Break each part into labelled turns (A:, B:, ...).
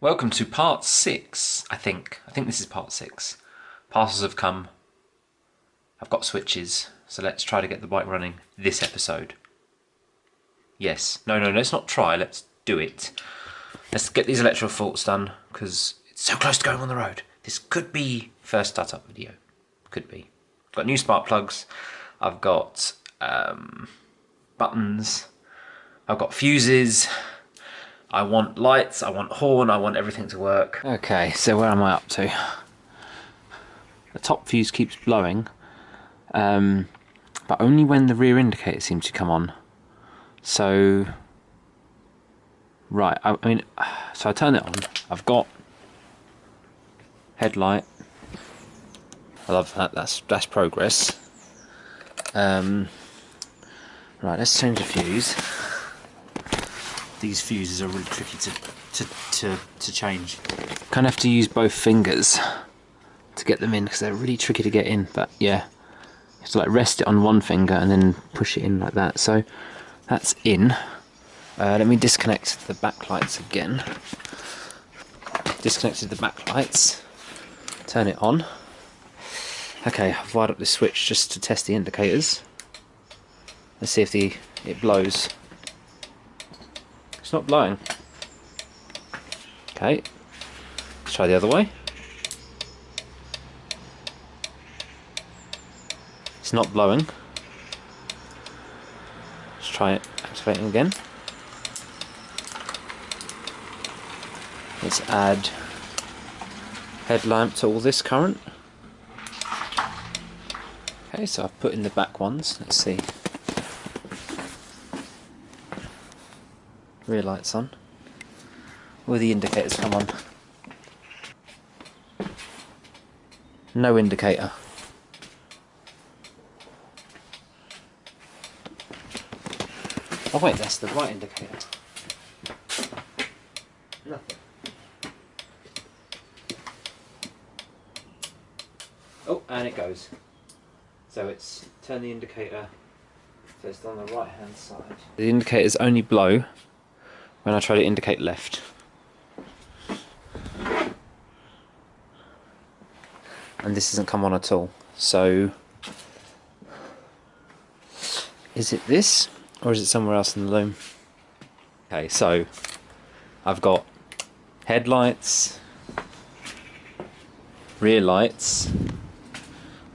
A: Welcome to part 6, I think. I think this is part 6. Parcels have come. I've got switches, so let's try to get the bike running this episode. Yes. No, let's not try, let's do it. Let's get these electrical faults done, because it's so close to going on the road. This could be first startup video. Could be. I've got new spark plugs. I've got buttons. I've got fuses. I want lights, I want horn, I want everything to work. Okay, so where am I up to? The top fuse keeps blowing, but only when the rear indicator seems to come on. So, right, I mean, so I turn it on. I've got headlight. I love that, that's progress. Right, let's change the fuse. These fuses are really tricky to change. Kind of have to use both fingers to get them in because they're really tricky to get in. But yeah, you have to like rest it on one finger and then push it in like that. So that's in. Let me disconnect the backlights again. Disconnected the backlights. Turn it on. Okay, I've wired up this switch just to test the indicators. Let's see if it blows. It's not blowing. Okay, let's try the other way. It's not blowing. Let's try it, activating again. Let's add headlamp to all this current. Okay, so I've put in the back ones. Let's see. Rear lights on. Will the indicators come on? No indicator. Oh wait, that's the right indicator. Nothing. Oh, and it goes. So it's turn the indicator so it's on the right hand side. The indicators only blow when I try to indicate left. And this hasn't come on at all. So is it this or is it somewhere else in the loom? Okay, so I've got headlights, rear lights.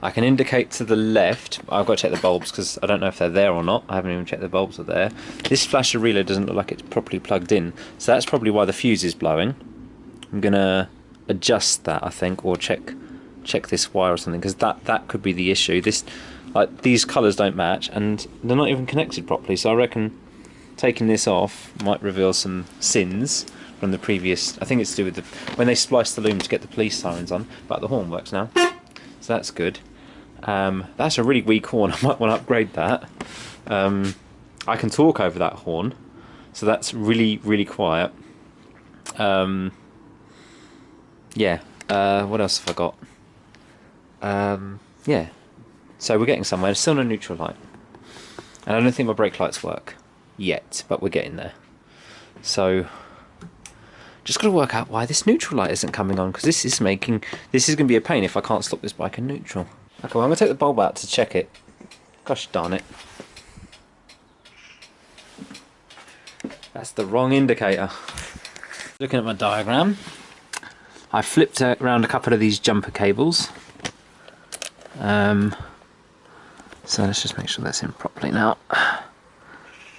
A: I can indicate to the left. I've got to check the bulbs because I don't know if they're there or not. I haven't even checked the bulbs are there. This flasher relay doesn't look like it's properly plugged in, so that's probably why the fuse is blowing. I'm gonna adjust that, I think, or check this wire or something, because that could be the issue. These colours don't match and they're not even connected properly. So I reckon taking this off might reveal some sins from the previous. I think it's to do with when they spliced the loom to get the police sirens on. But the horn works now, so that's good. That's a really weak horn. I might want to upgrade that. I can talk over that horn, so that's really quiet. Yeah. What else have I got? Yeah. So we're getting somewhere. Still no neutral light, and I don't think my brake lights work yet, but we're getting there. So just got to work out why this neutral light isn't coming on, because this is going to be a pain if I can't stop this bike in neutral. Okay, well, I'm going to take the bulb out to check it. Gosh darn it. That's the wrong indicator. Looking at my diagram, I flipped around a couple of these jumper cables. So let's just make sure that's in properly now.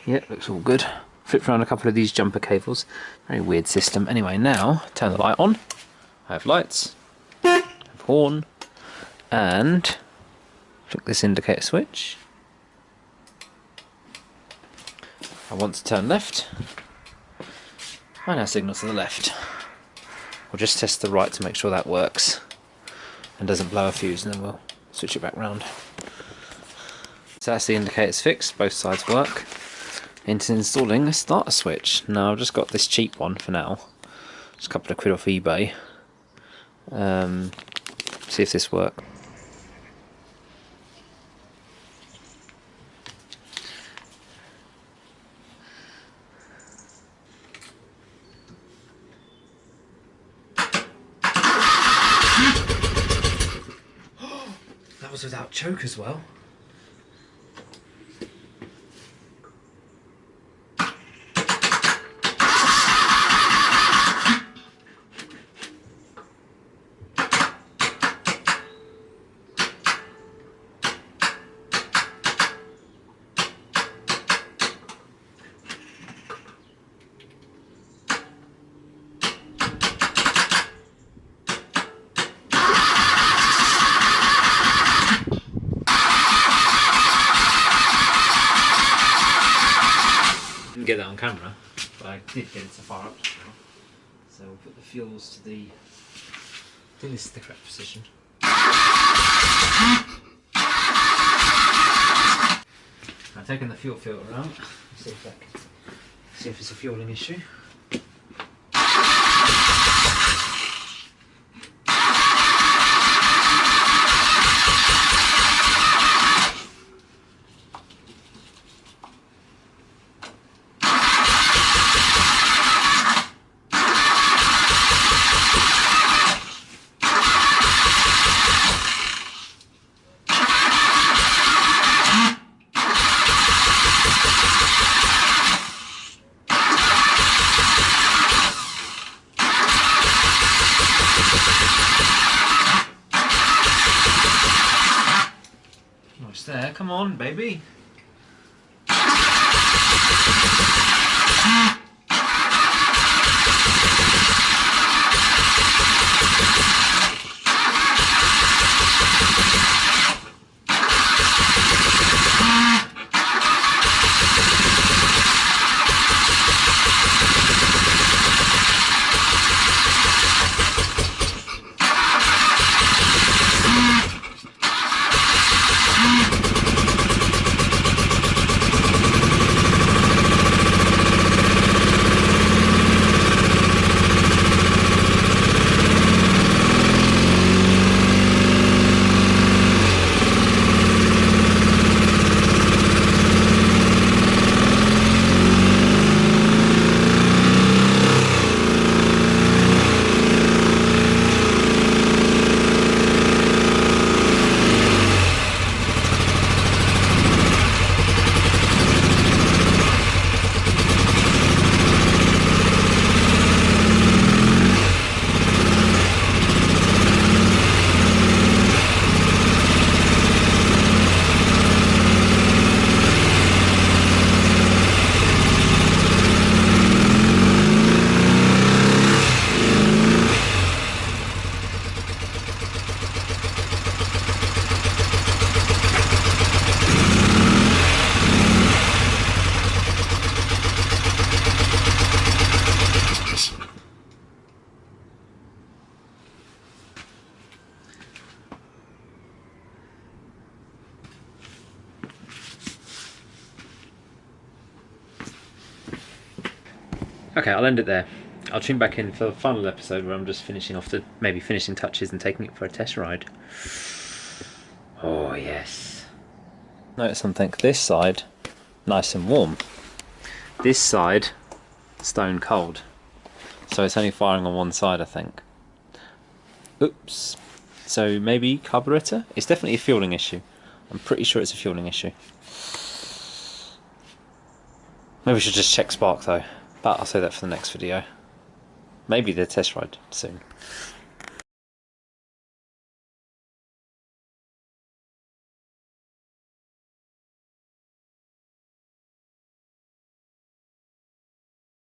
A: Yeah, looks all good. Flipped around a couple of these jumper cables. Very weird system. Anyway, now turn the light on. I have lights, I have horn, and flick this indicator switch. I want to turn left, and now signal to the left. We'll just test the right to make sure that works and doesn't blow a fuse, and then we'll switch it back round. So that's the indicators fixed, both sides work. Into installing a starter switch. Now I've just got this cheap one for now, just a couple of quid off eBay. See if this works. that was without choke as well. Didn't get that on camera, but I did get it to fire up just now. So we'll put the fuels to the, I think this is the correct position. I've taken the fuel filter out, see if it's a fueling issue. Nice there, come on baby. Okay, I'll end it there. I'll tune back in for the final episode where I'm just finishing off the maybe finishing touches and taking it for a test ride. Oh yes. Notice something. This side, nice and warm. This side, stone cold. So it's only firing on one side, I think. Oops. So maybe carburetor? It's definitely a fueling issue. I'm pretty sure it's a fueling issue. Maybe we should just check spark though. But I'll say that for the next video. Maybe the test ride soon.